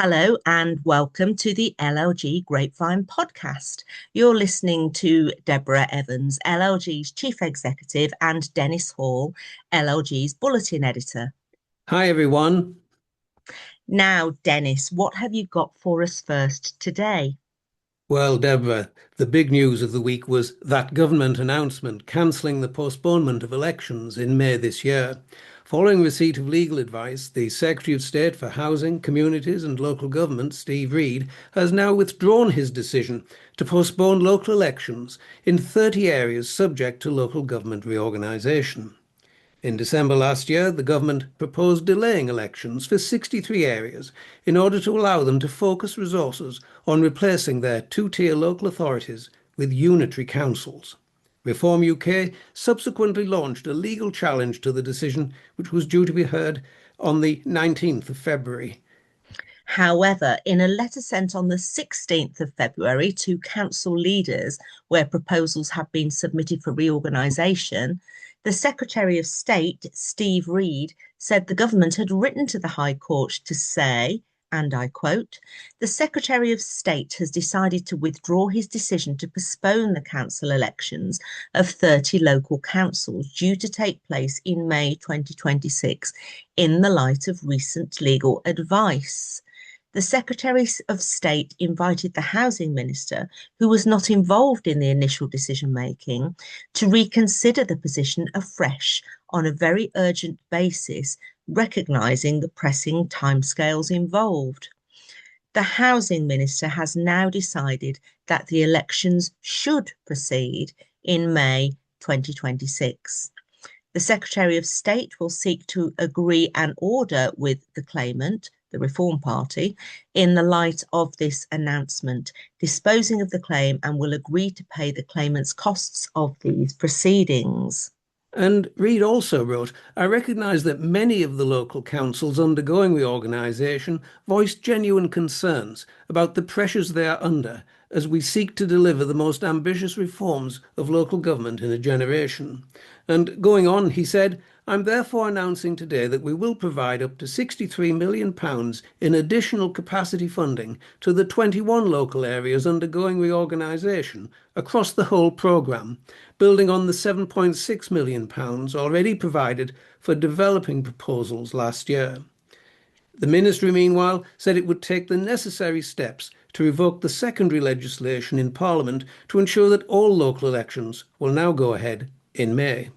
Hello and welcome to the LLG Grapevine podcast. You're listening to Deborah Evans, LLG's Chief Executive, and Dennis Hall, LLG's Bulletin Editor. Hi, everyone. Now, Dennis, what have you got for us first today? Well, Deborah, the big news of the week was that government announcement cancelling the postponement of elections in May this year. Following receipt of legal advice, the Secretary of State for Housing, Communities and Local Government, Steve Reid, has now withdrawn his decision to postpone local elections in 30 areas subject to local government reorganisation. In December last year, the government proposed delaying elections for 63 areas in order to allow them to focus resources on replacing their two-tier local authorities with unitary councils. Reform UK subsequently launched a legal challenge to the decision, which was due to be heard on the 19th of February. However, in a letter sent on the 16th of February to council leaders, where proposals have been submitted for reorganisation, the Secretary of State, Steve Reid, said the government had written to the High Court to say, and I quote, "The Secretary of State has decided to withdraw his decision to postpone the council elections of 30 local councils due to take place in May 2026 in the light of recent legal advice." The Secretary of State invited the Housing Minister, who was not involved in the initial decision-making, to reconsider the position afresh on a very urgent basis, recognising the pressing timescales involved. The Housing Minister has now decided that the elections should proceed in May 2026. The Secretary of State will seek to agree an order with the claimant, the Reform Party, in the light of this announcement, disposing of the claim, and will agree to pay the claimant's costs of these proceedings. And Reid also wrote, "I recognise that many of the local councils undergoing reorganisation voiced genuine concerns about the pressures they are under as we seek to deliver the most ambitious reforms of local government in a generation." And going on, he said, "I'm therefore announcing today that we will provide up to £63 million in additional capacity funding to the 21 local areas undergoing reorganisation across the whole programme, building on the £7.6 million already provided for developing proposals last year." The Ministry, meanwhile, said it would take the necessary steps to revoke the secondary legislation in Parliament to ensure that all local elections will now go ahead in May.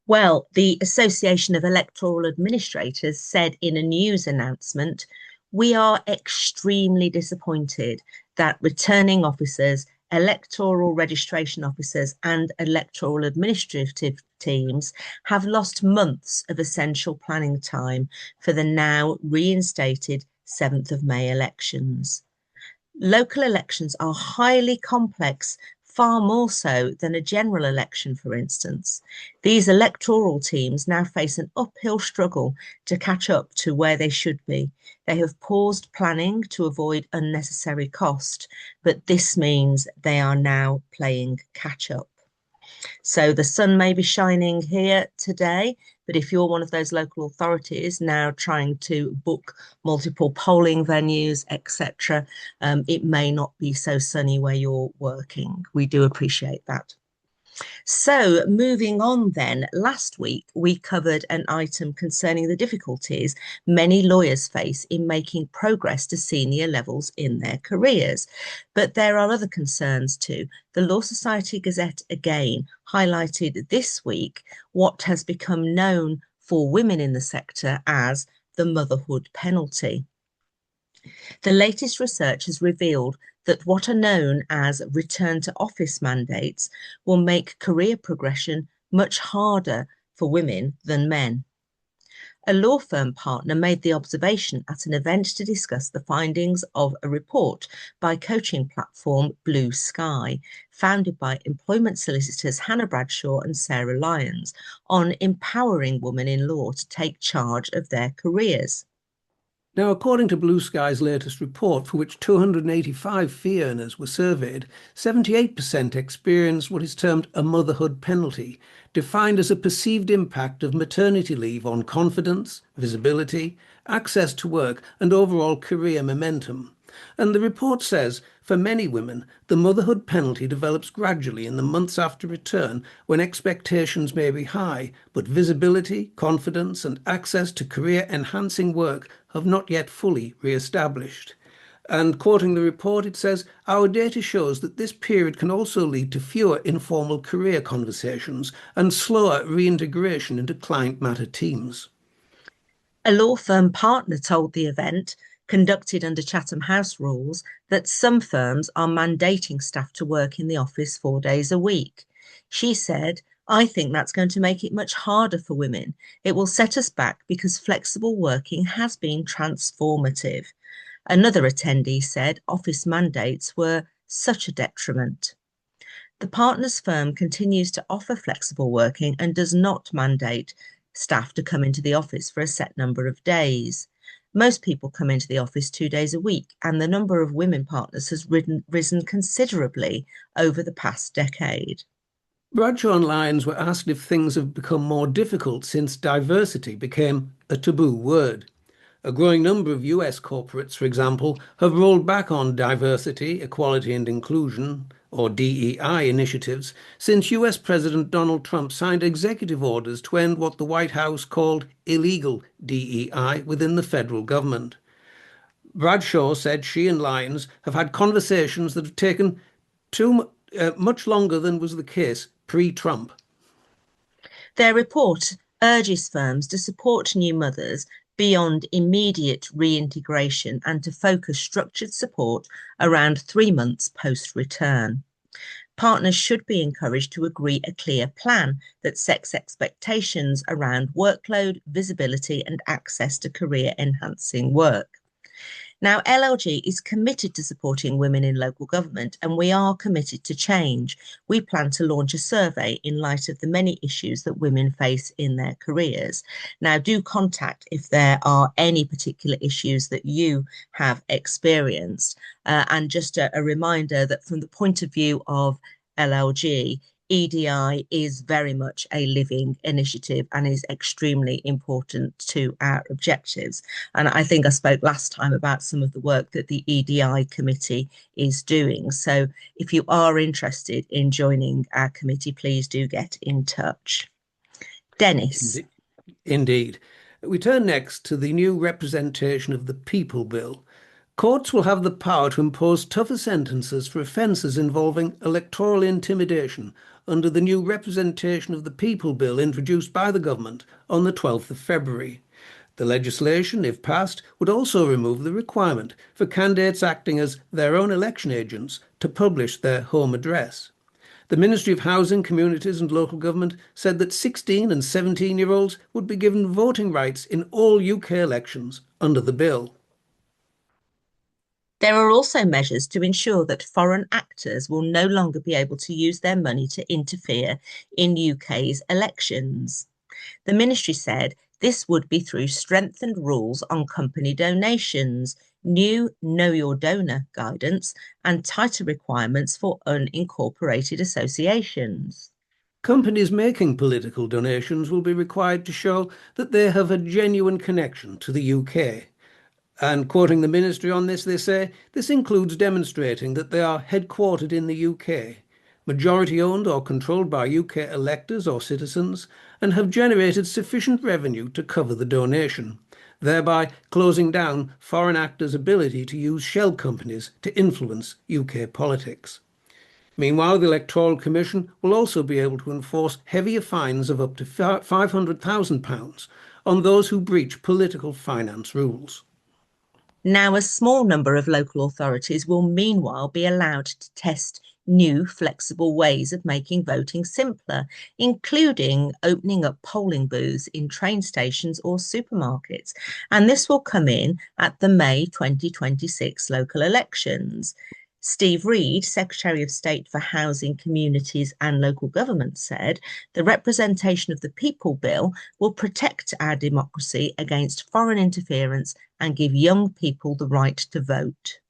Well, the Association of Electoral Administrators said in a news announcement, "We are extremely disappointed that returning officers, electoral registration officers and electoral administrative teams have lost months of essential planning time for the now reinstated 7th of May elections. Local elections are highly complex, far more so than a general election, for instance. These electoral teams now face an uphill struggle to catch up to where they should be. They have paused planning to avoid unnecessary cost, but this means they are now playing catch up." So the sun may be shining here today, but if you're one of those local authorities now trying to book multiple polling venues, etc., it may not be so sunny where you're working. We do appreciate that. So moving on then, last week we covered an item concerning the difficulties many lawyers face in making progress to senior levels in their careers. But there are other concerns too. The Law Society Gazette again highlighted this week what has become known for women in the sector as the motherhood penalty. The latest research has revealed that what are known as return to office mandates will make career progression much harder for women than men. A law firm partner made the observation at an event to discuss the findings of a report by coaching platform Blue Sky, founded by employment solicitors Hannah Bradshaw and Sarah Lyons, on empowering women in law to take charge of their careers. Now, according to Blue Sky's latest report, for which 285 fee earners were surveyed, 78% experienced what is termed a motherhood penalty, defined as a perceived impact of maternity leave on confidence, visibility, access to work, and overall career momentum. And the report says, for many women, the motherhood penalty develops gradually in the months after return when expectations may be high, but visibility, confidence, and access to career-enhancing work have not yet fully re-established. And quoting the report, it says, our data shows that this period can also lead to fewer informal career conversations and slower reintegration into client matter teams. A law firm partner told the event, conducted under Chatham House rules, that some firms are mandating staff to work in the office 4 days a week. She said, I think that's going to make it much harder for women. It will set us back because flexible working has been transformative. Another attendee said office mandates were such a detriment. The partner's firm continues to offer flexible working and does not mandate staff to come into the office for a set number of days. Most people come into the office 2 days a week, and the number of women partners has risen considerably over the past decade. Bradshaw and Lyons were asked if things have become more difficult since diversity became a taboo word. A growing number of US corporates, for example, have rolled back on diversity, equality and inclusion, or DEI initiatives, since US President Donald Trump signed executive orders to end what the White House called illegal DEI within the federal government. Bradshaw said she and Lyons have had conversations that have taken much longer than was the case pre-Trump. Their report urges firms to support new mothers beyond immediate reintegration and to focus structured support around 3 months post-return. Partners should be encouraged to agree a clear plan that sets expectations around workload, visibility, and access to career-enhancing work. Now, LLG is committed to supporting women in local government, and we are committed to change. We plan to launch a survey in light of the many issues that women face in their careers. Now, do contact if there are any particular issues that you have experienced. And just a reminder that from the point of view of LLG, EDI is very much a living initiative and is extremely important to our objectives. And I think I spoke last time about some of the work that the EDI committee is doing. So if you are interested in joining our committee, please do get in touch. Dennis. Indeed. We turn next to the new Representation of the People Bill. Courts will have the power to impose tougher sentences for offences involving electoral intimidation under the new Representation of the People Bill introduced by the government on the 12th of February. The legislation, if passed, would also remove the requirement for candidates acting as their own election agents to publish their home address. The Ministry of Housing, Communities and Local Government said that 16 and 17-year-olds would be given voting rights in all UK elections under the bill. There are also measures to ensure that foreign actors will no longer be able to use their money to interfere in UK's elections. The ministry said this would be through strengthened rules on company donations, new Know Your Donor guidance, and tighter requirements for unincorporated associations. Companies making political donations will be required to show that they have a genuine connection to the UK. And quoting the ministry on this, they say, this includes demonstrating that they are headquartered in the UK, majority owned or controlled by UK electors or citizens, and have generated sufficient revenue to cover the donation, thereby closing down foreign actors' ability to use shell companies to influence UK politics. Meanwhile, the Electoral Commission will also be able to enforce heavier fines of up to £500,000 on those who breach political finance rules. Now, a small number of local authorities will meanwhile be allowed to test new flexible ways of making voting simpler, including opening up polling booths in train stations or supermarkets. And this will come in at the May 2026 local elections. Steve Reed, Secretary of State for Housing, Communities and Local Government, said the Representation of the People Bill will protect our democracy against foreign interference and give young people the right to vote.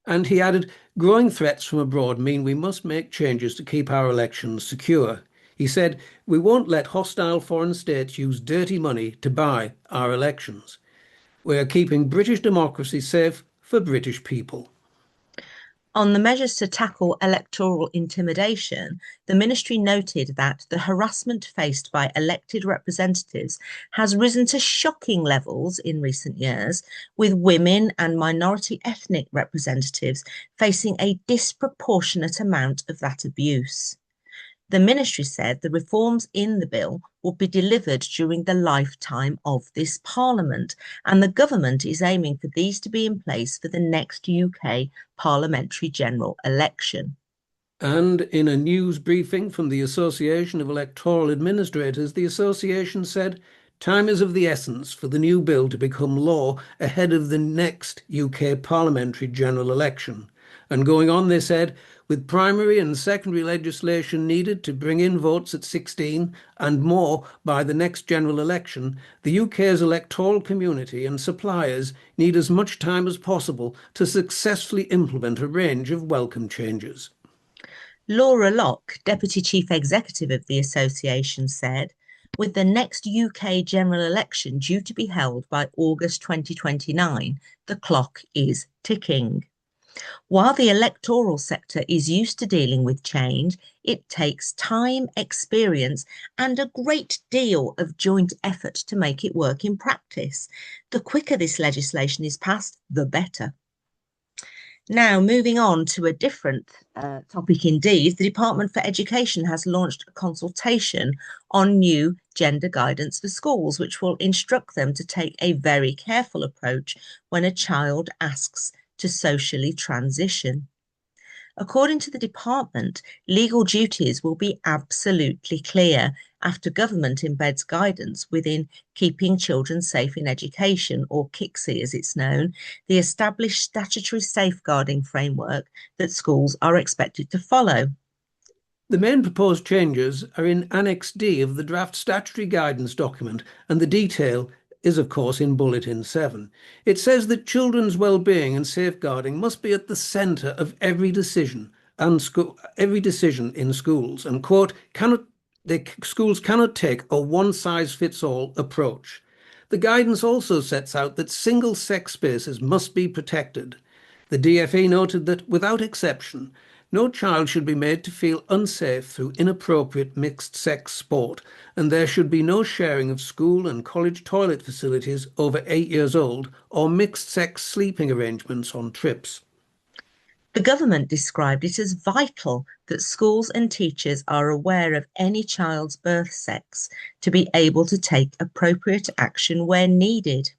And he added, growing threats from abroad mean we must make changes to keep our elections secure. He said, we won't let hostile foreign states use dirty money to buy our elections. We are keeping British democracy safe for British people. On the measures to tackle electoral intimidation, the ministry noted that the harassment faced by elected representatives has risen to shocking levels in recent years, with women and minority ethnic representatives facing a disproportionate amount of that abuse. The ministry said the reforms in the bill will be delivered during the lifetime of this parliament, and the government is aiming for these to be in place for the next UK parliamentary general election. And in a news briefing from the Association of Electoral Administrators, the association said, time is of the essence for the new bill to become law ahead of the next UK parliamentary general election. And going on, they said, with primary and secondary legislation needed to bring in votes at 16 and more by the next general election, the UK's electoral community and suppliers need as much time as possible to successfully implement a range of welcome changes. Laura Locke, Deputy Chief Executive of the association, said, with the next UK general election due to be held by August 2029, the clock is ticking. While the electoral sector is used to dealing with change, it takes time, experience, and a great deal of joint effort to make it work in practice. The quicker this legislation is passed, the better. Now, moving on to a different topic indeed, the Department for Education has launched a consultation on new gender guidance for schools, which will instruct them to take a very careful approach when a child asks to socially transition. According to the department, legal duties will be absolutely clear after government embeds guidance within Keeping Children Safe in Education, or KICSI as it's known, the established statutory safeguarding framework that schools are expected to follow. The main proposed changes are in Annex D of the draft statutory guidance document, and the detail is, of course, in Bulletin 7. It says that children's well-being and safeguarding must be at the centre of every decision in schools, and, quote, schools cannot take a one-size-fits-all approach. The guidance also sets out that single-sex spaces must be protected. The DfE noted that, without exception, no child should be made to feel unsafe through inappropriate mixed-sex sport, and there should be no sharing of school and college toilet facilities over 8 years old or mixed-sex sleeping arrangements on trips. The government described it as vital that schools and teachers are aware of any child's birth sex to be able to take appropriate action where needed.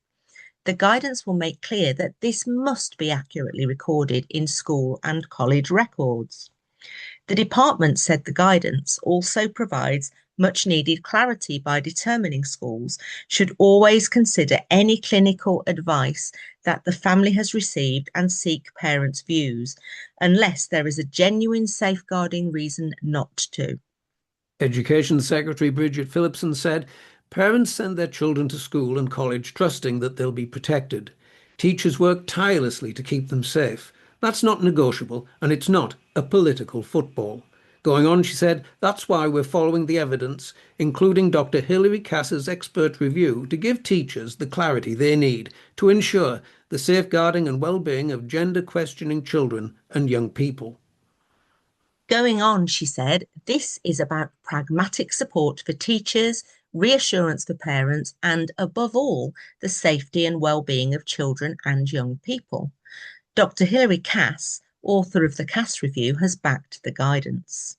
The guidance will make clear that this must be accurately recorded in school and college records. The department said the guidance also provides much needed clarity by determining schools should always consider any clinical advice that the family has received and seek parents' views, unless there is a genuine safeguarding reason not to. Education Secretary Bridget Phillipson said, parents send their children to school and college trusting that they'll be protected. Teachers work tirelessly to keep them safe. That's not negotiable, and it's not a political football. Going on, she said, that's why we're following the evidence, including Dr. Hilary Cass's expert review, to give teachers the clarity they need to ensure the safeguarding and well-being of gender-questioning children and young people. Going on, she said, this is about pragmatic support for teachers, reassurance for parents, and above all, the safety and well-being of children and young people. Dr. Hilary Cass, author of the Cass Review, has backed the guidance.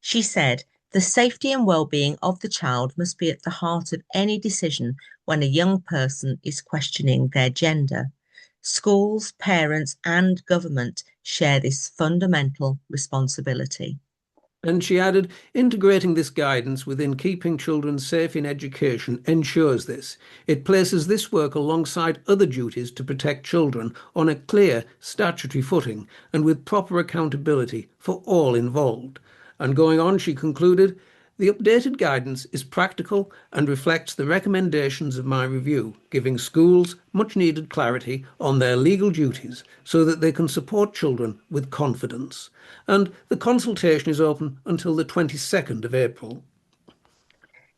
She said, the safety and well-being of the child must be at the heart of any decision when a young person is questioning their gender. Schools, parents, and government share this fundamental responsibility. And she added, integrating this guidance within keeping children safe in education ensures this. It places this work alongside other duties to protect children on a clear statutory footing and with proper accountability for all involved. And going on, she concluded, the updated guidance is practical and reflects the recommendations of my review, giving schools much needed clarity on their legal duties so that they can support children with confidence. And the consultation is open until the 22nd of April.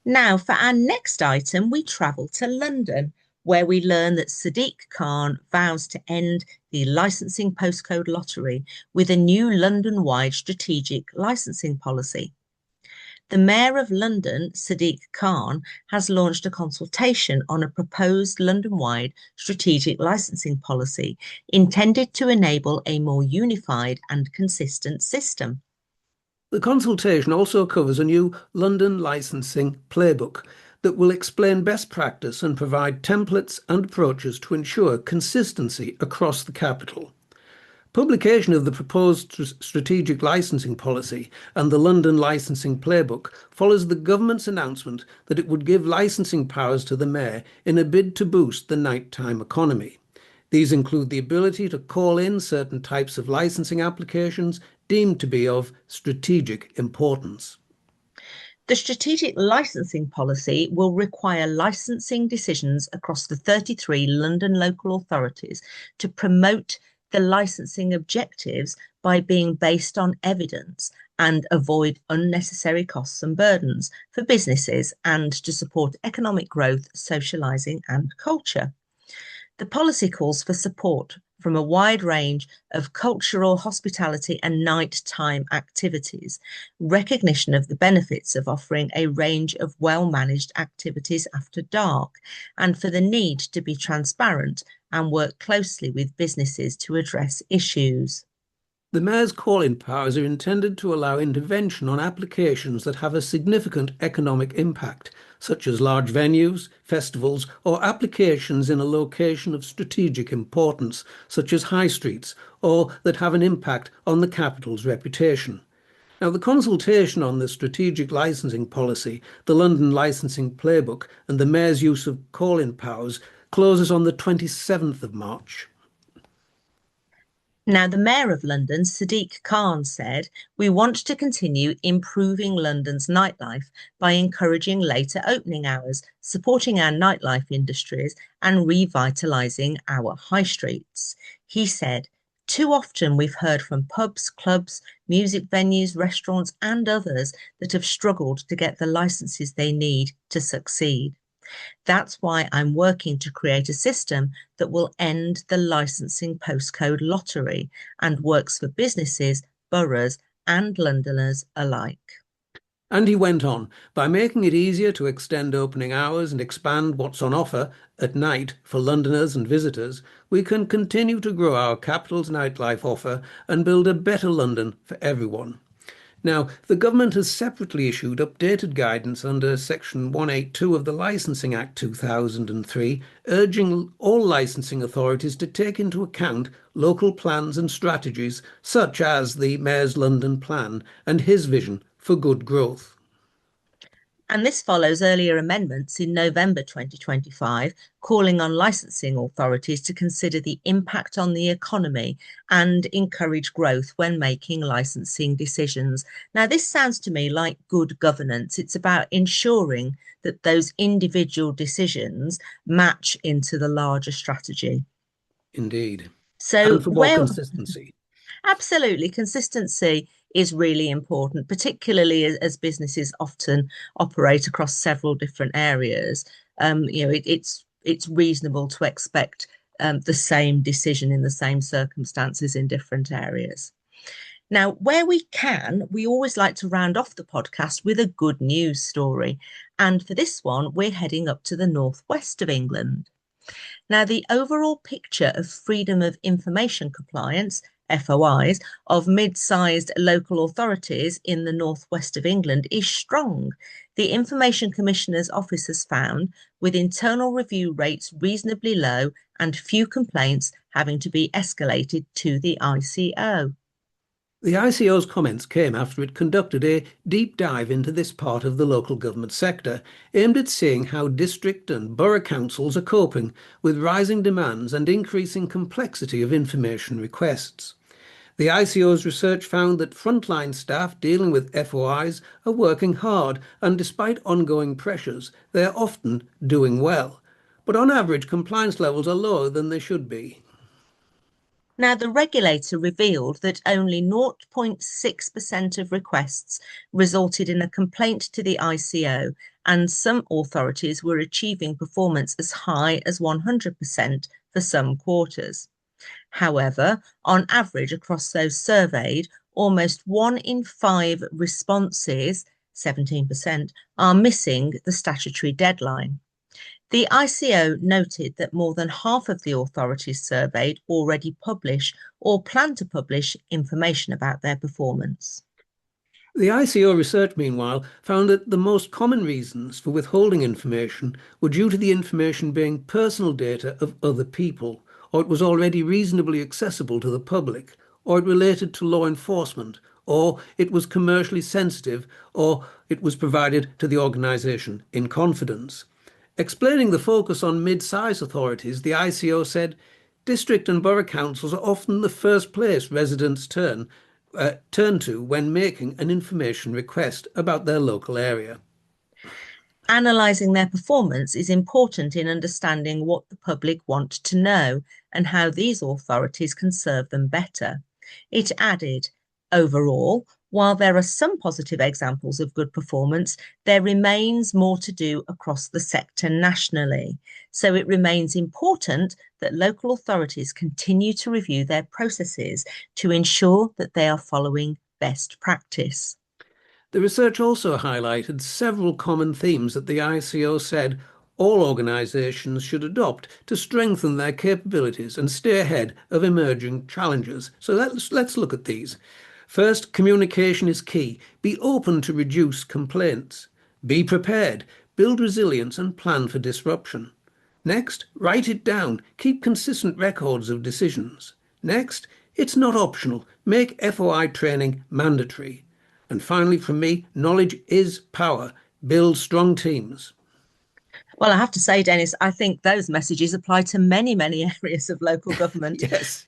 Now, for our next item, we travel to London, where we learn that Sadiq Khan vows to end the licensing postcode lottery with a new London-wide strategic licensing policy. The Mayor of London, Sadiq Khan, has launched a consultation on a proposed London-wide strategic licensing policy intended to enable a more unified and consistent system. The consultation also covers a new London licensing playbook that will explain best practice and provide templates and approaches to ensure consistency across the capital. Publication of the proposed strategic licensing policy and the London licensing playbook follows the government's announcement that it would give licensing powers to the mayor in a bid to boost the nighttime economy. These include the ability to call in certain types of licensing applications deemed to be of strategic importance. The strategic licensing policy will require licensing decisions across the 33 London local authorities to promote the licensing objectives by being based on evidence and avoid unnecessary costs and burdens for businesses and to support economic growth, socialising and culture. The policy calls for support from a wide range of cultural, hospitality and nighttime activities, recognition of the benefits of offering a range of well-managed activities after dark, and for the need to be transparent and work closely with businesses to address issues. The Mayor's call-in powers are intended to allow intervention on applications that have a significant economic impact, such as large venues, festivals, or applications in a location of strategic importance, such as high streets, or that have an impact on the capital's reputation. Now, the consultation on the strategic licensing policy, the London licensing playbook, and the Mayor's use of call-in powers closes on the 27th of March. Now, the Mayor of London, Sadiq Khan, said, we want to continue improving London's nightlife by encouraging later opening hours, supporting our nightlife industries and revitalising our high streets. He said, too often we've heard from pubs, clubs, music venues, restaurants and others that have struggled to get the licences they need to succeed. That's why I'm working to create a system that will end the licensing postcode lottery and works for businesses, boroughs and Londoners alike. And he went on, by making it easier to extend opening hours and expand what's on offer at night for Londoners and visitors, we can continue to grow our capital's nightlife offer and build a better London for everyone. Now, the government has separately issued updated guidance under Section 182 of the Licensing Act 2003, urging all licensing authorities to take into account local plans and strategies, such as the Mayor's London Plan and his vision for good growth. And this follows earlier amendments in November 2025, calling on licensing authorities to consider the impact on the economy and encourage growth when making licensing decisions. Now, this sounds to me like good governance. It's about ensuring that those individual decisions match into the larger strategy. Indeed. So, And for more consistency. Absolutely, consistency is really important, particularly as businesses often operate across several different areas. It's reasonable to expect the same decision in the same circumstances in different areas. Now, where we can, we always like to round off the podcast with a good news story. And for this one, we're heading up to the northwest of England. Now, the overall picture of freedom of information compliance, FOIs, of mid-sized local authorities in the northwest of England is strong. The Information Commissioner's Office has found, with internal review rates reasonably low and few complaints having to be escalated to the ICO. The ICO's comments came after it conducted a deep dive into this part of the local government sector, aimed at seeing how district and borough councils are coping with rising demands and increasing complexity of information requests. The ICO's research found that frontline staff dealing with FOIs are working hard, and despite ongoing pressures, they are often doing well. But on average, compliance levels are lower than they should be. Now, the regulator revealed that only 0.6% of requests resulted in a complaint to the ICO, and some authorities were achieving performance as high as 100% for some quarters. However, on average, across those surveyed, almost 1 in 5 responses, 17%, are missing the statutory deadline. The ICO noted that more than half of the authorities surveyed already publish or plan to publish information about their performance. The ICO research, meanwhile, found that the most common reasons for withholding information were due to the information being personal data of other people, or it was already reasonably accessible to the public, or it related to law enforcement, or it was commercially sensitive, or it was provided to the organisation in confidence. Explaining the focus on mid-size authorities, the ICO said, district and borough councils are often the first place residents turn to when making an information request about their local area. Analysing their performance is important in understanding what the public want to know and how these authorities can serve them better. It added, overall, while there are some positive examples of good performance, there remains more to do across the sector nationally. So it remains important that local authorities continue to review their processes to ensure that they are following best practice. The research also highlighted several common themes that the ICO said all organisations should adopt to strengthen their capabilities and stay ahead of emerging challenges. So let's look at these. First, communication is key. Be open to reduce complaints. Be prepared. Build resilience and plan for disruption. Next, write it down. Keep consistent records of decisions. Next, it's not optional. Make FOI training mandatory. And finally, from me, knowledge is power. Build strong teams. Well, I have to say, Dennis, I think those messages apply to many, many areas of local government. Yes.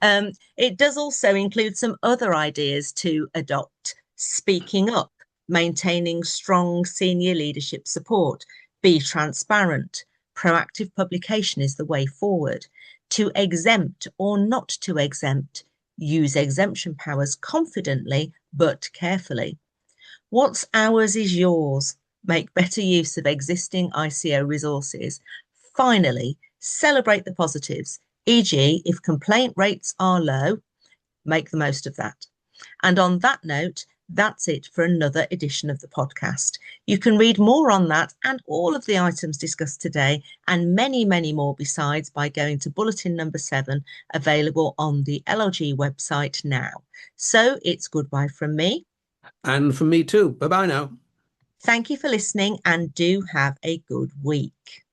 It does also include some other ideas to adopt: speaking up, maintaining strong senior leadership support, be transparent, proactive publication is the way forward, to exempt or not to exempt, use exemption powers confidently but carefully. What's ours is yours. Make better use of existing ICO resources. Finally, celebrate the positives, e.g., if complaint rates are low, make the most of that. And on that note, that's it for another edition of the podcast. You can read more on that and all of the items discussed today and many, many more besides by going to bulletin number 7, available on the LLG website now. So it's goodbye from me. And from me too. Bye bye now. Thank you for listening and do have a good week.